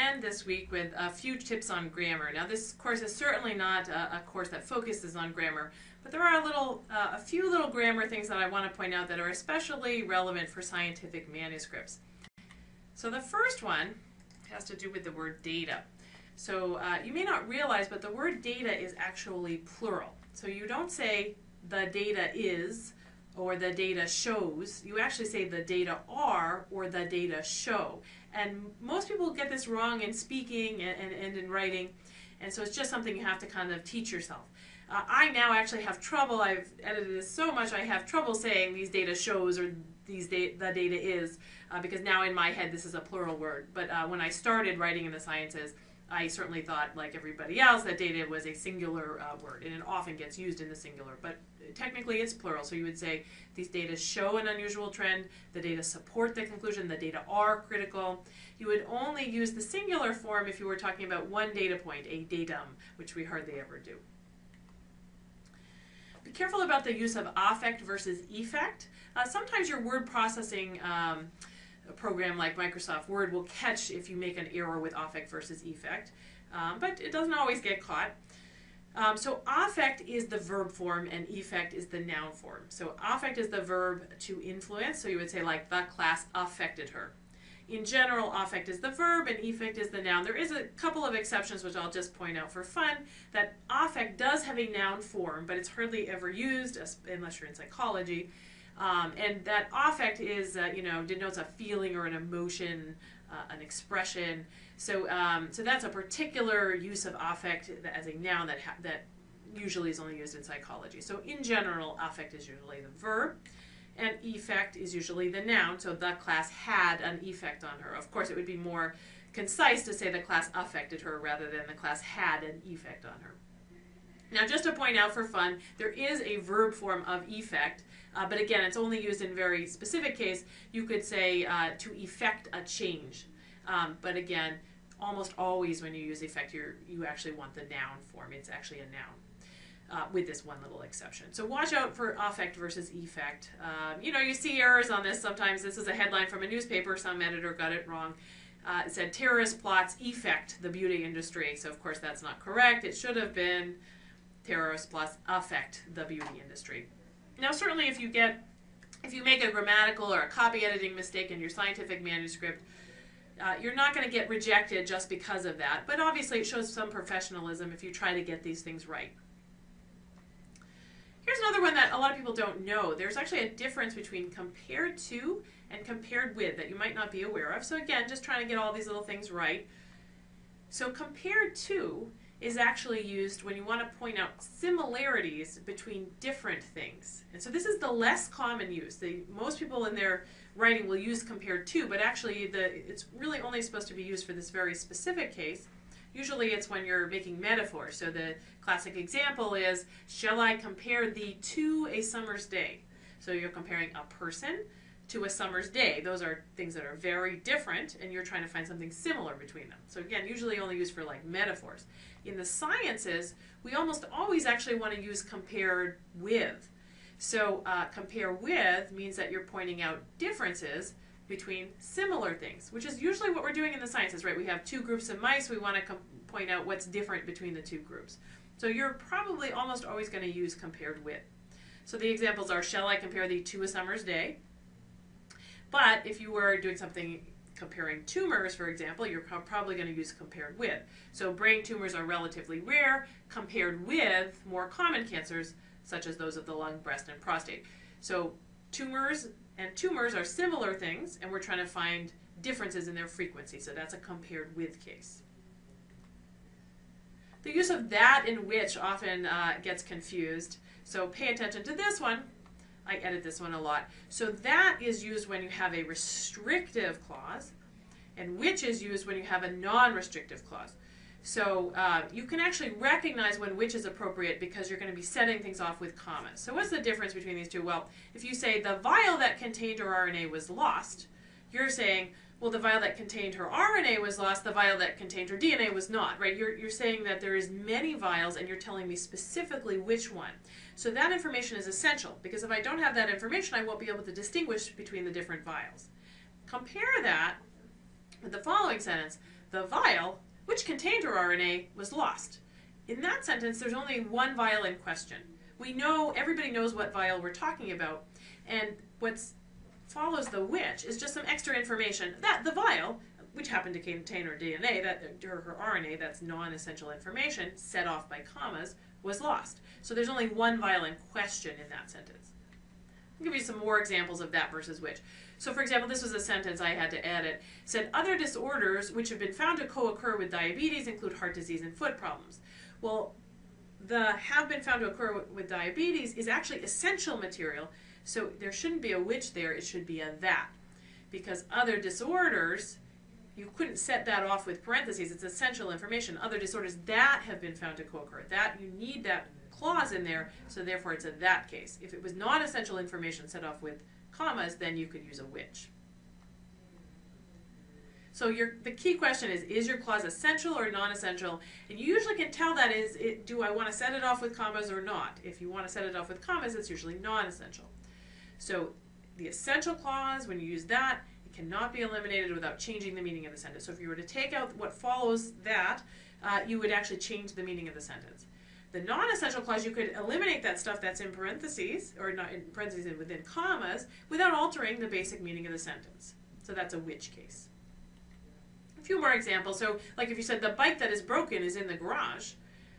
end this week with a few tips on grammar. Now this course is certainly not a course that focuses on grammar, but there are a few little grammar things that I want to point out that are especially relevant for scientific manuscripts. So the first one has to do with the word data. So you may not realize, but the word data is actually plural. So you don't say the data is or the data shows. You actually say the data are or the data show. And most people get this wrong in speaking and in writing, and so it's just something you have to kind of teach yourself. I now actually have trouble, I've edited this so much, I have trouble saying these data shows or the data is, because now in my head this is a plural word. But when I started writing in the sciences, I certainly thought, like everybody else, that data was a singular word, and it often gets used in the singular, but technically it's plural. So you would say these data show an unusual trend, the data support the conclusion, the data are critical. You would only use the singular form if you were talking about one data point, a datum, which we hardly ever do. Be careful about the use of affect versus effect. Sometimes your word processing a program like Microsoft Word will catch if you make an error with affect versus effect, but it doesn't always get caught. So affect is the verb form and effect is the noun form. So affect is the verb to influence, so you would say like the class affected her. In general, affect is the verb and effect is the noun. There is a couple of exceptions which I'll just point out for fun, that affect does have a noun form, but it's hardly ever used unless you're in psychology. And that affect is, denotes a feeling or an emotion, an expression. So that's a particular use of affect as a noun that usually is only used in psychology. So in general, affect is usually the verb, and effect is usually the noun. So the class had an effect on her. Of course, it would be more concise to say the class affected her rather than the class had an effect on her. Now, just to point out for fun, there is a verb form of effect, but again, it's only used in very specific case. You could say to effect a change, but again, almost always when you use effect, you actually want the noun form. It's actually a noun, with this one little exception. So watch out for affect versus effect. You see errors on this sometimes. This is a headline from a newspaper. Some editor got it wrong. It said terrorist plots effect the beauty industry. So of course that's not correct. It should have been terrorist plots affect the beauty industry. Now certainly if you make a grammatical or a copy editing mistake in your scientific manuscript, you're not going to get rejected just because of that, but obviously it shows some professionalism if you try to get these things right. Here's another one that a lot of people don't know. There's actually a difference between compared to and compared with that you might not be aware of. So again, just trying to get all these little things right. So compared to is actually used when you want to point out similarities between different things. And so this is the less common use. Most people in their writing will use compared to, but actually it's really only supposed to be used for this very specific case. Usually it's when you're making metaphors. So the classic example is, shall I compare thee to a summer's day? So you're comparing a person to a summer's day. Those are things that are very different, and you're trying to find something similar between them. So again, usually only used for like metaphors. In the sciences, we almost always actually want to use compared with. So compare with means that you're pointing out differences between similar things, which is usually what we're doing in the sciences, right? We have two groups of mice. We want to point out what's different between the two groups. So you're probably almost always going to use compared with. So the examples are, shall I compare thee to a summer's day? But if you were doing something comparing tumors, for example, you're probably going to use compared with. So brain tumors are relatively rare compared with more common cancers, such as those of the lung, breast, and prostate. So tumors and tumors are similar things, and we're trying to find differences in their frequency. So that's a compared with case. The use of that and which often gets confused. So pay attention to this one. I edit this one a lot. So that is used when you have a restrictive clause, and which is used when you have a non-restrictive clause. So you can actually recognize when which is appropriate because you're going to be setting things off with commas. So what's the difference between these two? Well, if you say the vial that contained her RNA was lost, you're saying, well, the vial that contained her RNA was lost, the vial that contained her DNA was not, right? You're saying that there is many vials and you're telling me specifically which one. So that information is essential because if I don't have that information, I won't be able to distinguish between the different vials. Compare that with the following sentence. the vial, which contained her RNA, was lost. In that sentence, there's only one vial in question. We know, everybody knows what vial we're talking about, and what follows the which is just some extra information that the vial, which happened to contain her DNA, or her RNA, that's non-essential information, set off by commas, was lost. So there's only one vial in question in that sentence. I'll give you some more examples of that versus which. So for example, this was a sentence I had to edit. It said, other disorders which have been found to co-occur with diabetes include heart disease and foot problems. Well, the have been found to occur with diabetes is actually essential material, so there shouldn't be a which there, it should be a that. Because other disorders, you couldn't set that off with parentheses, it's essential information. Other disorders that have been found to co-occur. That, you need that clause in there, so therefore it's a that case. If it was non-essential information set off with commas, then you could use a which. So the key question is your clause essential or non-essential? And you usually can tell that do I want to set it off with commas or not? If you want to set it off with commas, it's usually non-essential. So the essential clause, when you use that, it cannot be eliminated without changing the meaning of the sentence. So if you were to take out what follows that, you would actually change the meaning of the sentence. The non-essential clause, you could eliminate that stuff that's in parentheses, or not in parentheses and within commas, without altering the basic meaning of the sentence. So that's a which case. A few more examples. So like if you said the bike that is broken is in the garage,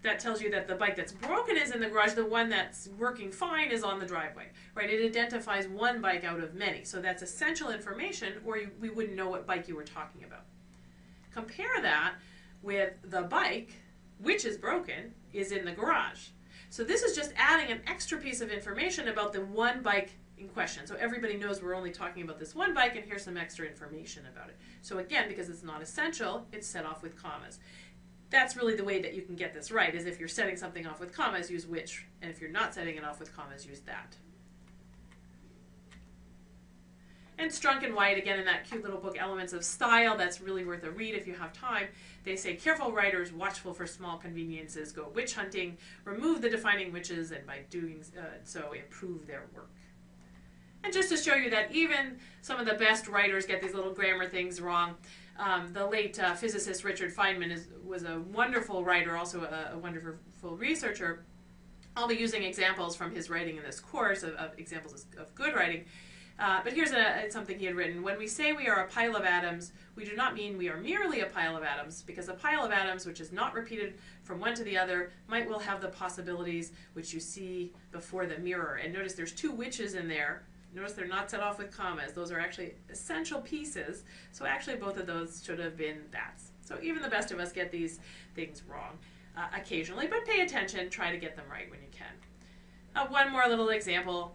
that tells you that the bike that's broken is in the garage, the one that's working fine is on the driveway, right? It identifies one bike out of many. So that's essential information, or we wouldn't know what bike you were talking about. Compare that with the bike, which is broken, is in the garage. So this is just adding an extra piece of information about the one bike in question. So everybody knows we're only talking about this one bike, and here's some extra information about it. So again, because it's not essential, it's set off with commas. That's really the way that you can get this right, is if you're setting something off with commas, use which, and if you're not setting it off with commas, use that. And Strunk and White, again, in that cute little book, Elements of Style, that's really worth a read if you have time. They say, careful writers, watchful for small conveniences, go witch hunting, remove the defining witches, and by doing so, improve their work. And just to show you that even some of the best writers get these little grammar things wrong, the late physicist Richard Feynman was a wonderful writer, also a wonderful researcher. I'll be using examples from his writing in this course of examples of good writing. But here's something he had written. When we say we are a pile of atoms, we do not mean we are merely a pile of atoms, because a pile of atoms which is not repeated from one to the other might well have the possibilities which you see before the mirror. And notice there's two whiches in there. Notice they're not set off with commas. Those are actually essential pieces. So actually both of those should have been that's. So even the best of us get these things wrong occasionally, but pay attention, try to get them right when you can. One more little example.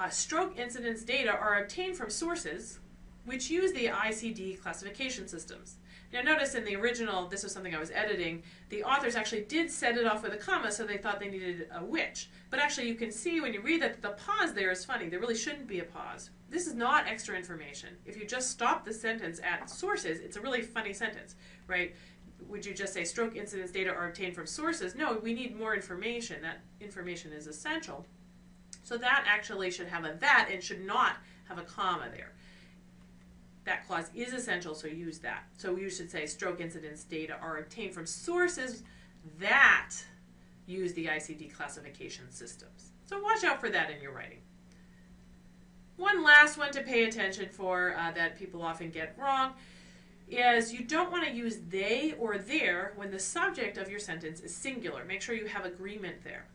Stroke incidence data are obtained from sources which use the ICD classification systems. Now notice in the original, this was something I was editing, the authors actually did set it off with a comma, so they thought they needed a which. But actually you can see when you read that the pause there is funny. There really shouldn't be a pause. This is not extra information. If you just stop the sentence at sources, it's a really funny sentence, right? Would you just say stroke incidence data are obtained from sources? No, we need more information. That information is essential. So that actually should have a that and should not have a comma there. That clause is essential, so use that. So you should say stroke incidence data are obtained from sources that use the ICD classification systems. So watch out for that in your writing. One last one to pay attention for that people often get wrong is you don't want to use they or their when the subject of your sentence is singular. Make sure you have agreement there.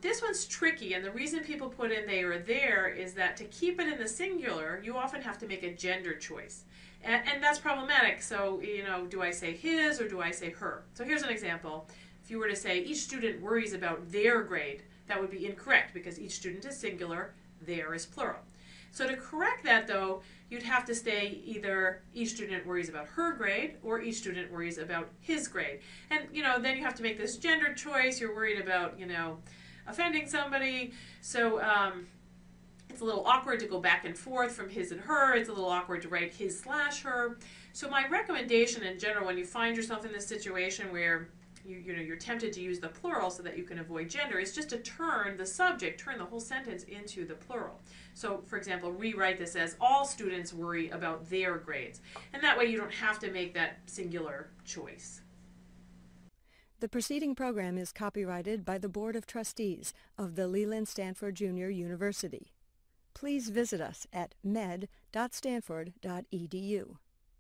This one's tricky, and the reason people put in they or their is that to keep it in the singular, you often have to make a gender choice. And that's problematic. So, you know, do I say his or do I say her? So here's an example. If you were to say each student worries about their grade, that would be incorrect because each student is singular, their is plural. So to correct that, though, you'd have to say either each student worries about her grade or each student worries about his grade. And, you know, then you have to make this gender choice. You're worried about, you know, offending somebody. So it's a little awkward to go back and forth from his and her. It's a little awkward to write his/her. So my recommendation in general, when you find yourself in this situation where you're tempted to use the plural so that you can avoid gender, is just to turn the subject, turn the whole sentence into the plural. So, for example, rewrite this as all students worry about their grades. And that way you don't have to make that singular choice. The preceding program is copyrighted by the Board of Trustees of the Leland Stanford Junior University. Please visit us at med.stanford.edu.